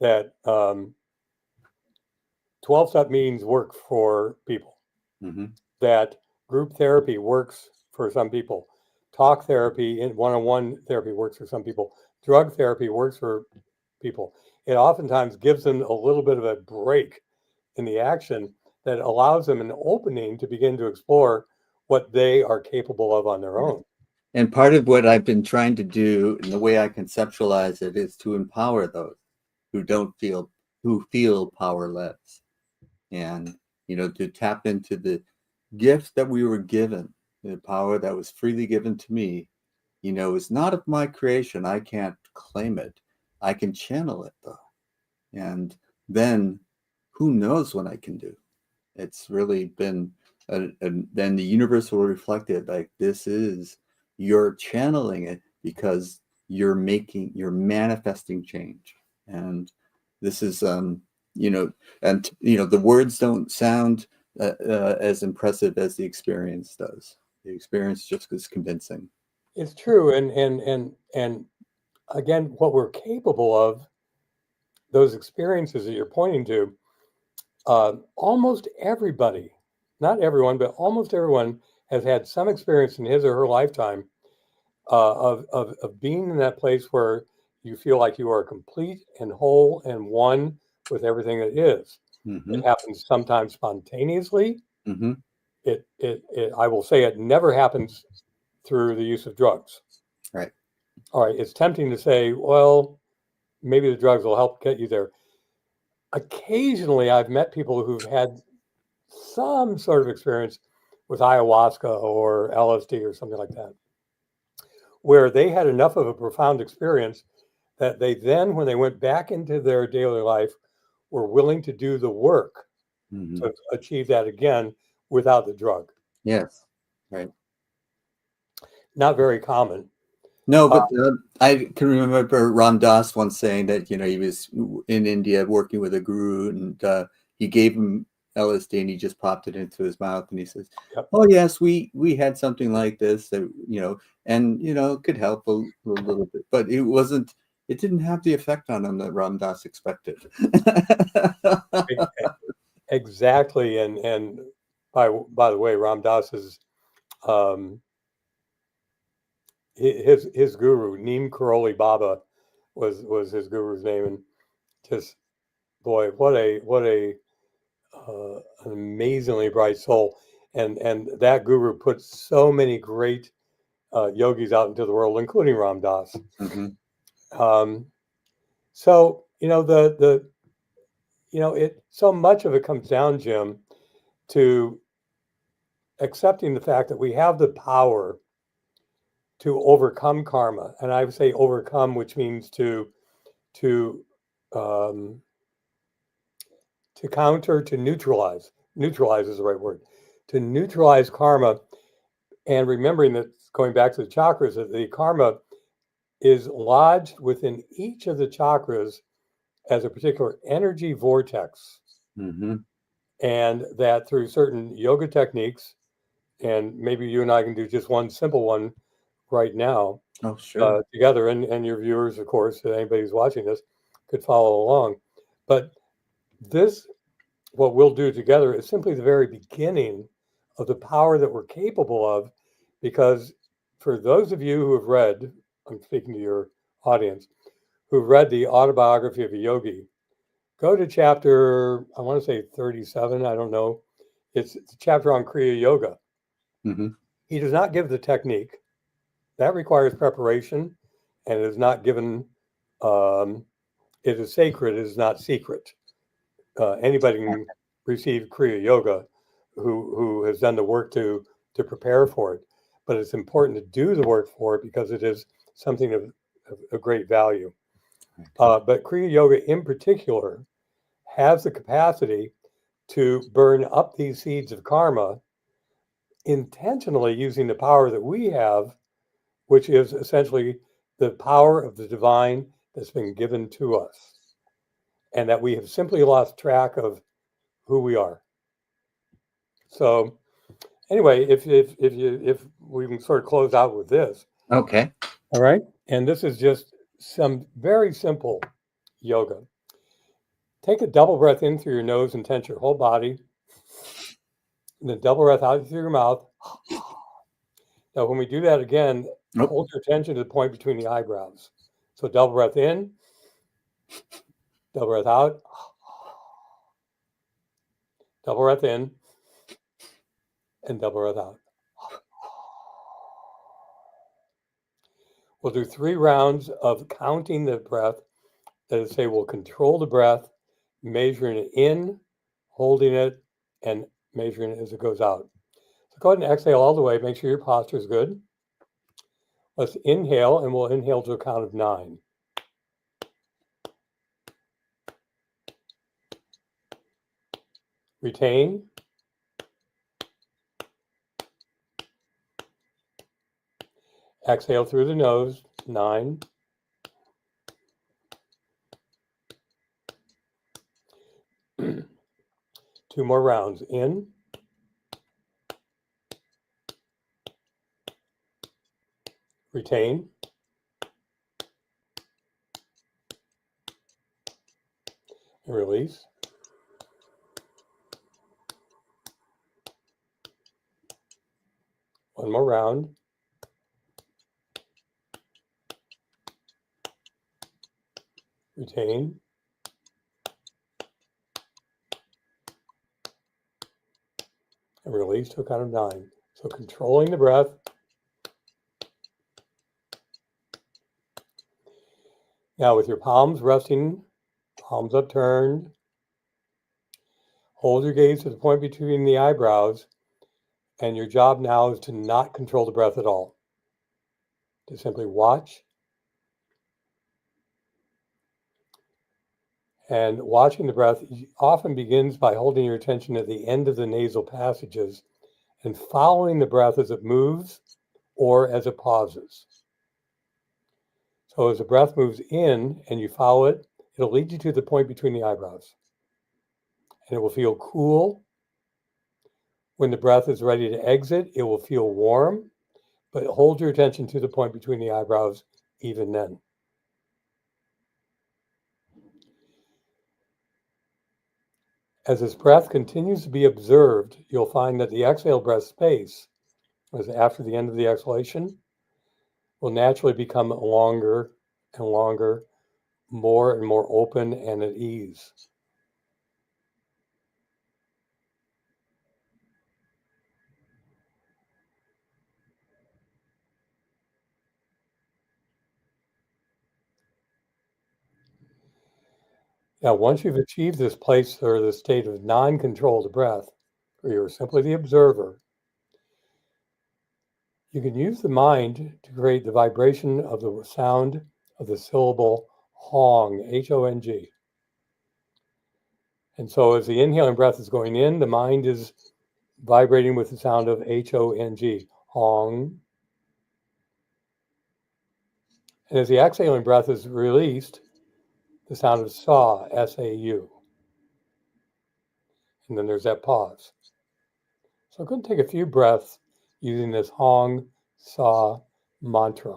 that 12-step meetings work for people. Mm-hmm. That group therapy works for some people. Talk therapy and one-on-one therapy works for some people. Drug therapy works for people. It oftentimes gives them a little bit of a break in the action that allows them an opening to begin to explore what they are capable of on their own. And part of what I've been trying to do, and the way I conceptualize it, is to empower those who feel powerless, and to tap into the gift that we were given, the power that was freely given to me. Is not of my creation. I can't claim it. I can channel it though, and then who knows what I can do. It's really been, then the universe will reflect it like, this is, you're channeling it because you're manifesting change. And this is, the words don't sound as impressive as the experience does. The experience just is convincing. It's true. And again, what we're capable of, those experiences that you're pointing to, almost everybody, not everyone, but almost everyone has had some experience in his or her lifetime of being in that place where you feel like you are complete and whole and one with everything that is. Mm-hmm. It happens sometimes spontaneously. Mm-hmm. I will say it never happens through the use of drugs. Right. All right. It's tempting to say, well, maybe the drugs will help get you there. Occasionally, I've met people who've had some sort of experience with ayahuasca or LSD or something like that, where they had enough of a profound experience that they then, when they went back into their daily life, were willing to do the work Mm-hmm. to achieve that again without the drug. Yes. Right. Not very common. No, but I can remember Ram Dass once saying that, he was in India working with a guru, and he gave him LSD and he just popped it into his mouth, and he says, Yep. "Oh yes, we had something like this that, and it could help a little bit, but it didn't have the effect on him that Ram Dass expected." Exactly. And by the way, Ram Dass is his guru, Neem Karoli Baba, was his guru's name, and just boy, what a an amazingly bright soul, and that guru put so many great yogis out into the world, including Ram Dass. Mm-hmm. So it so much of it comes down, Jim, to accepting the fact that we have the power to overcome karma, and I would say overcome, which means to um, counter, to neutralize. Neutralize is the right word. To neutralize karma, and remembering that, going back to the chakras, that the karma is lodged within each of the chakras as a particular energy vortex, Mm-hmm. and that through certain yoga techniques, and maybe you and I can do just one simple one right now, Oh, sure. together, and your viewers, of course, anybody who's watching this could follow along. But this, what we'll do together, is simply the very beginning of the power that we're capable of, because for those of you who have read, I'm speaking to your audience, who've read the autobiography of a yogi, go to chapter, I want to say 37, I don't know. It's a chapter on Kriya Yoga. Mm-hmm. He does not give the technique. That requires preparation, and it is not given, it is sacred, it is not secret. Anybody can receive Kriya Yoga who has done the work to prepare for it. But it's important to do the work for it because it is something of great value. But Kriya Yoga in particular has the capacity to burn up these seeds of karma intentionally using the power that we have, which is essentially the power of the divine that's been given to us, and that we have simply lost track of who we are. So anyway, if we can sort of close out with this. Okay. All right. And this is just some very simple yoga. Take a double breath in through your nose and tense your whole body. And then double breath out through your mouth. Now, when we do that again, hold your attention to the point between the eyebrows. So double breath in, double breath out, double breath in, and double breath out. We'll do 3 rounds of counting the breath. That is, say, we'll control the breath, measuring it in, holding it, and measuring it as it goes out. So go ahead and exhale all the way. Make sure your posture is good. Let's inhale, and we'll inhale to a count of 9. Retain. Exhale through the nose, 9. 2 more rounds. In. Retain. And release. One more round. Retain. And release to a count of 9. So controlling the breath. Now with your palms resting, palms upturned, hold your gaze to the point between the eyebrows, and your job now is to not control the breath at all. To simply watch. And watching the breath often begins by holding your attention at the end of the nasal passages and following the breath as it moves or as it pauses. So as the breath moves in and you follow it, it'll lead you to the point between the eyebrows. And it will feel cool. When the breath is ready to exit, it will feel warm, but hold your attention to the point between the eyebrows even then. As this breath continues to be observed, you'll find that the exhale breath space, as after the end of the exhalation, will naturally become longer and longer, more and more open and at ease. Now, once you've achieved this place or the state of non-controlled breath, where you're simply the observer, you can use the mind to create the vibration of the sound of the syllable Hong, H-O-N-G. And so as the inhaling breath is going in, the mind is vibrating with the sound of H-O-N-G, Hong. And as the exhaling breath is released, the sound of Sa, S-A-U. And then there's that pause. So I'm going to take a few breaths using this Hong, Sa mantra.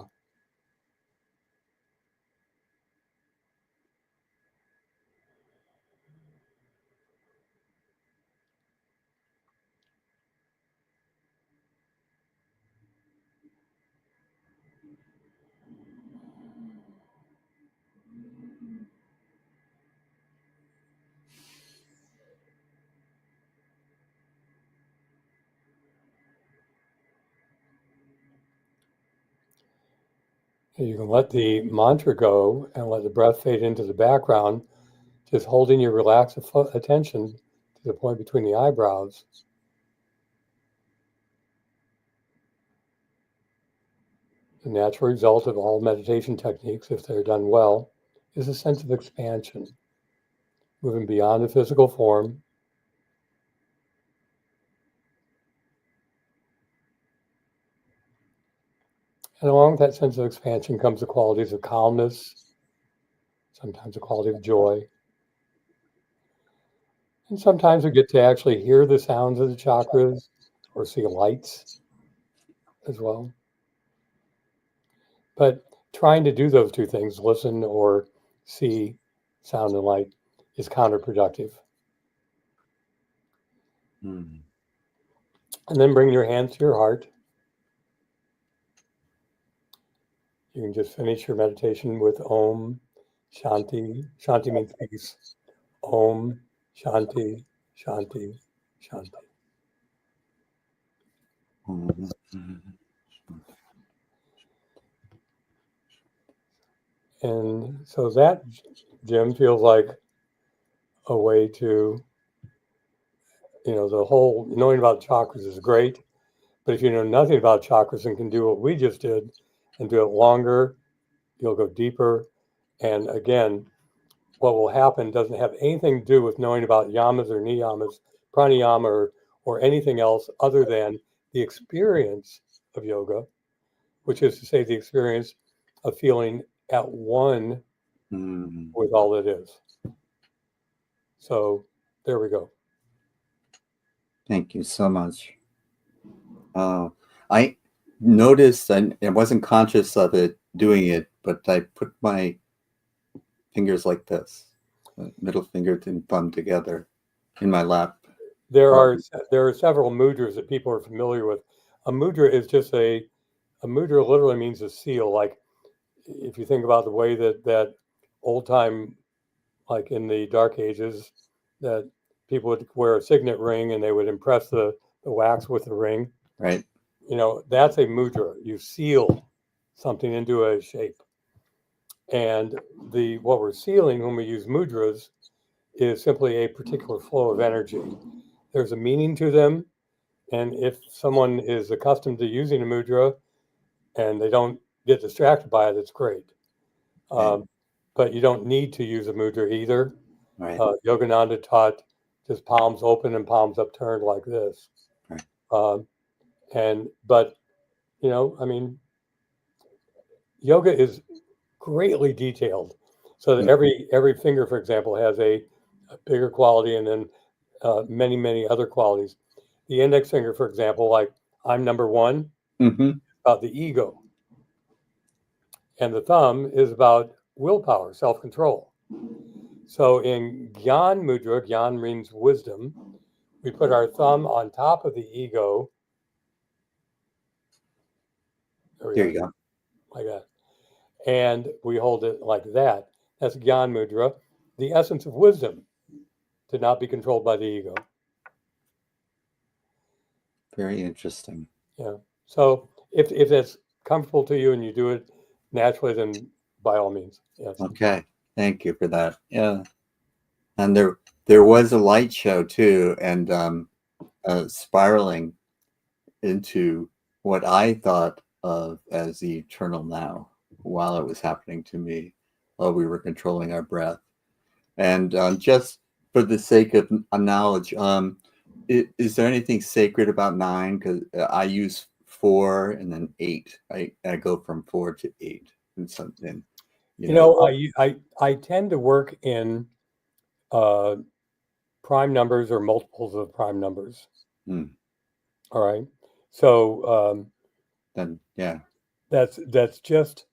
You can let the mantra go and let the breath fade into the background, just holding your relaxed attention to the point between the eyebrows. The natural result of all meditation techniques, if they're done well, is a sense of expansion, moving beyond the physical form. And along with that sense of expansion comes the qualities of calmness, sometimes the quality of joy. And sometimes we get to actually hear the sounds of the chakras or see lights as well. But trying to do those two things, listen or see sound and light, is counterproductive. Mm. And then bring your hands to your heart. You can just finish your meditation with Om Shanti. Shanti means peace. Om Shanti, Shanti, Shanti. Mm. And so that, Jim, feels like a way to, the whole knowing about chakras is great. But if you know nothing about chakras and can do what we just did and do it longer, you'll go deeper. And again, what will happen doesn't have anything to do with knowing about yamas or niyamas, pranayama, or anything else other than the experience of yoga, which is to say the experience of feeling at one with all that is. So there we go. Thank you so much. I noticed, and I wasn't conscious of it doing it, but I put my fingers like this, middle finger and thumb together in my lap. There are several mudras that people are familiar with. A mudra is just a mudra literally means a seal. Like if you think about the way that old time, like in the dark ages, that people would wear a signet ring and they would impress the wax with the ring. Right. That's a mudra. You seal something into a shape. And what we're sealing when we use mudras is simply a particular flow of energy. There's a meaning to them. And if someone is accustomed to using a mudra and they don't get distracted by it, it's great. But you don't need to use a mudra either. Right. Yogananda taught just palms open and palms upturned like this. Right. But I mean, yoga is greatly detailed, so that every finger, for example, has a bigger quality, and then many other qualities. The index finger, for example, like I'm number one, about the ego, and the thumb is about willpower, self-control. So in Gyan Mudra, Gyan means wisdom, we put our thumb on top of the ego. There you go. Like that. And we hold it like that. That's Gyan Mudra, the essence of wisdom, to not be controlled by the ego. Very interesting. Yeah. So if that's comfortable to you and you do it naturally, then by all means, yes. Okay. Thank you for that. Yeah. And there was a light show too, and spiraling into what I thought of as the eternal now while it was happening to me, while we were controlling our breath. And just for the sake of knowledge, is there anything sacred about 9? Because I use 4 and then 8. I go from 4 to 8 and something. I tend to work in prime numbers or multiples of prime numbers. All right. So then, yeah, that's just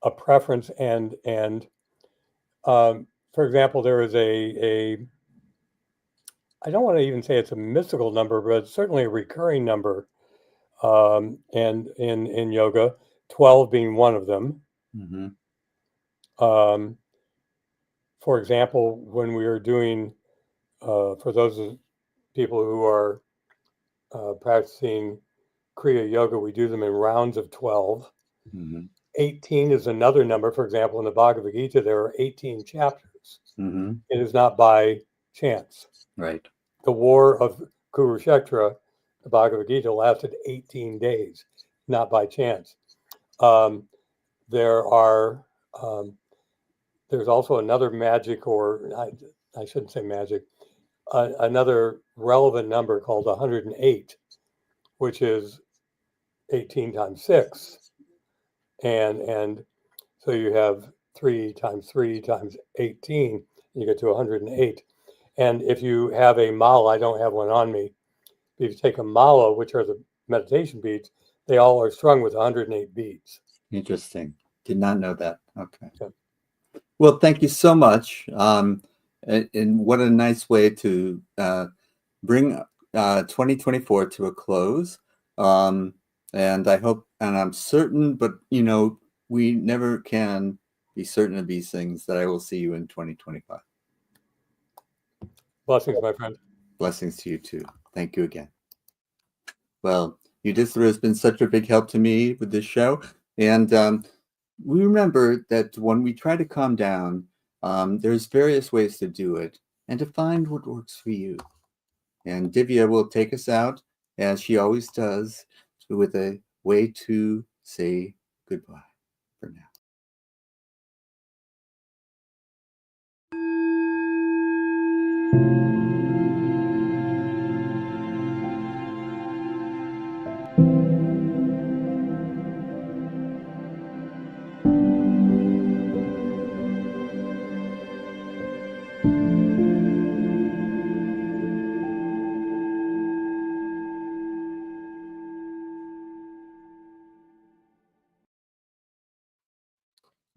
a preference, and for example, there is a I don't want to even say it's a mystical number, but it's certainly a recurring number, and in yoga, 12 being one of them. For example, when we are doing, for those people who are practicing Kriya Yoga, we do them in rounds of 12. 18 is another number. For example, in the Bhagavad Gita, there are 18 chapters. It is not by chance. Right. The war of Kurukshetra, the Bhagavad Gita, lasted 18 days, not by chance. There's also another magic, or I shouldn't say magic, another relevant number called 108, which is 18 times 6. And so you have 3 times 3 times 18, you get to 108. And if you have a mala, I don't have one on me, but if you take a mala, which are the meditation beads, they all are strung with 108 beads. Interesting. Did not know that. Okay. Yeah. Well, thank you so much. And what a nice way to bring 2024 to a close. And I hope, and I'm certain, but we never can be certain of these things, that I will see you in 2025. Blessings, my friend. Blessings to you too. Thank you again. Well, Yudhishthira has been such a big help to me with this show. And we remember that when we try to calm down, there's various ways to do it and to find what works for you. And Divya will take us out, as she always does, with a way to say goodbye for now.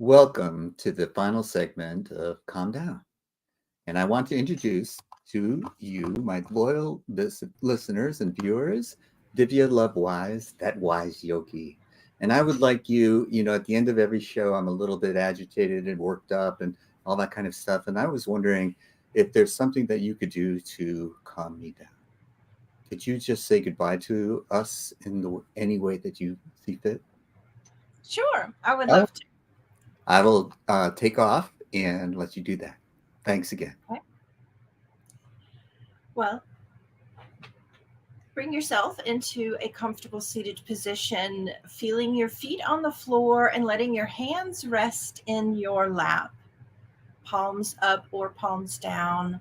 Welcome to the final segment of Calm Down. And I want to introduce to you, my loyal listeners and viewers, Divya Lovewise, that wise yogi. And I would like you, at the end of every show, I'm a little bit agitated and worked up and all that kind of stuff. And I was wondering if there's something that you could do to calm me down. Could you just say goodbye to us in any way that you see fit? Sure, I would love to. I will take off and let you do that. Thanks again. Okay. Well, bring yourself into a comfortable seated position, feeling your feet on the floor and letting your hands rest in your lap. Palms up or palms down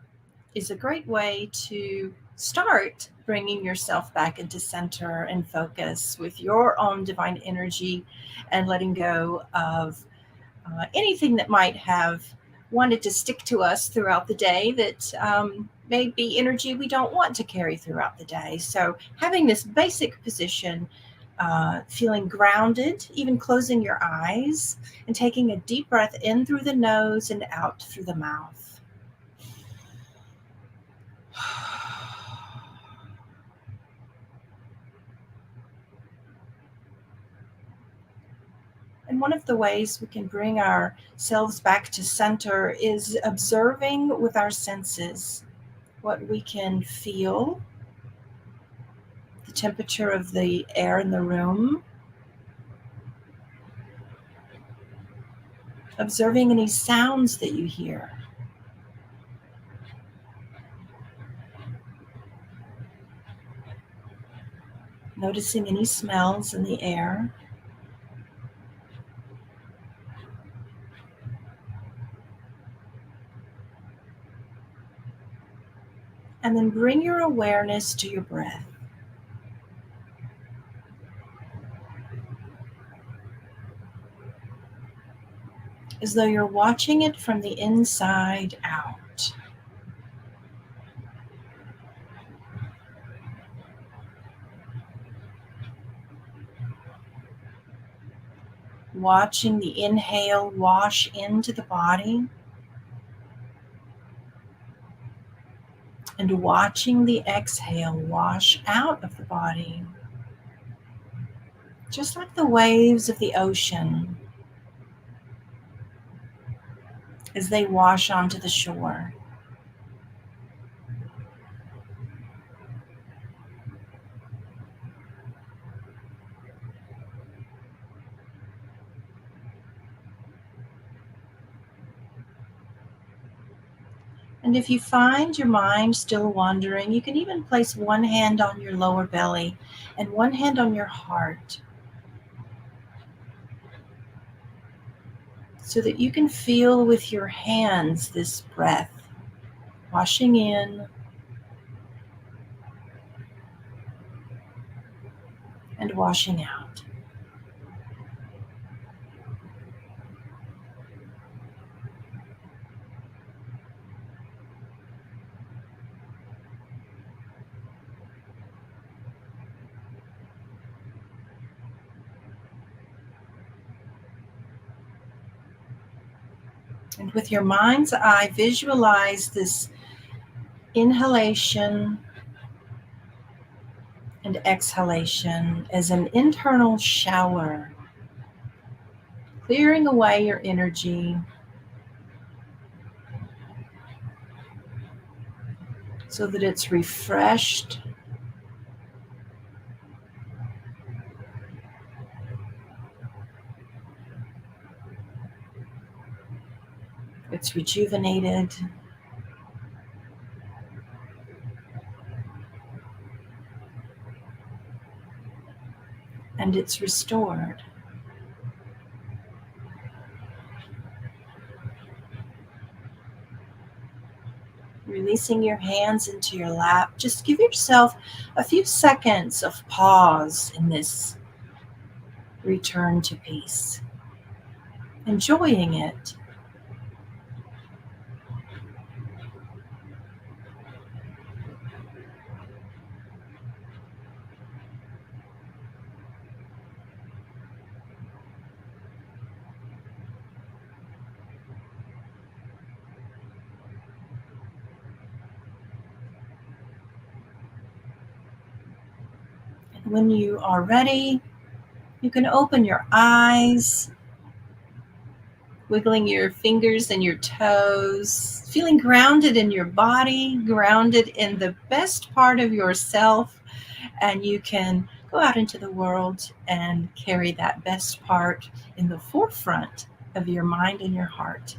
is a great way to start bringing yourself back into center and focus with your own divine energy and letting go of anything that might have wanted to stick to us throughout the day that may be energy we don't want to carry throughout the day. So having this basic position, feeling grounded, even closing your eyes and taking a deep breath in through the nose and out through the mouth. And one of the ways we can bring ourselves back to center is observing with our senses what we can feel, the temperature of the air in the room, observing any sounds that you hear. Noticing any smells in the air. And then bring your awareness to your breath. As though you're watching it from the inside out. Watching the inhale wash into the body. And watching the exhale wash out of the body. Just like the waves of the ocean as they wash onto the shore. And if you find your mind still wandering, you can even place one hand on your lower belly and one hand on your heart so that you can feel with your hands this breath washing in and washing out. And with your mind's eye, visualize this inhalation and exhalation as an internal shower, clearing away your energy so that it's refreshed, it's rejuvenated, and it's restored. Releasing your hands into your lap, just give yourself a few seconds of pause in this return to peace, enjoying it. When you are ready, you can open your eyes, wiggling your fingers and your toes, feeling grounded in your body, grounded in the best part of yourself, and you can go out into the world and carry that best part in the forefront of your mind and your heart.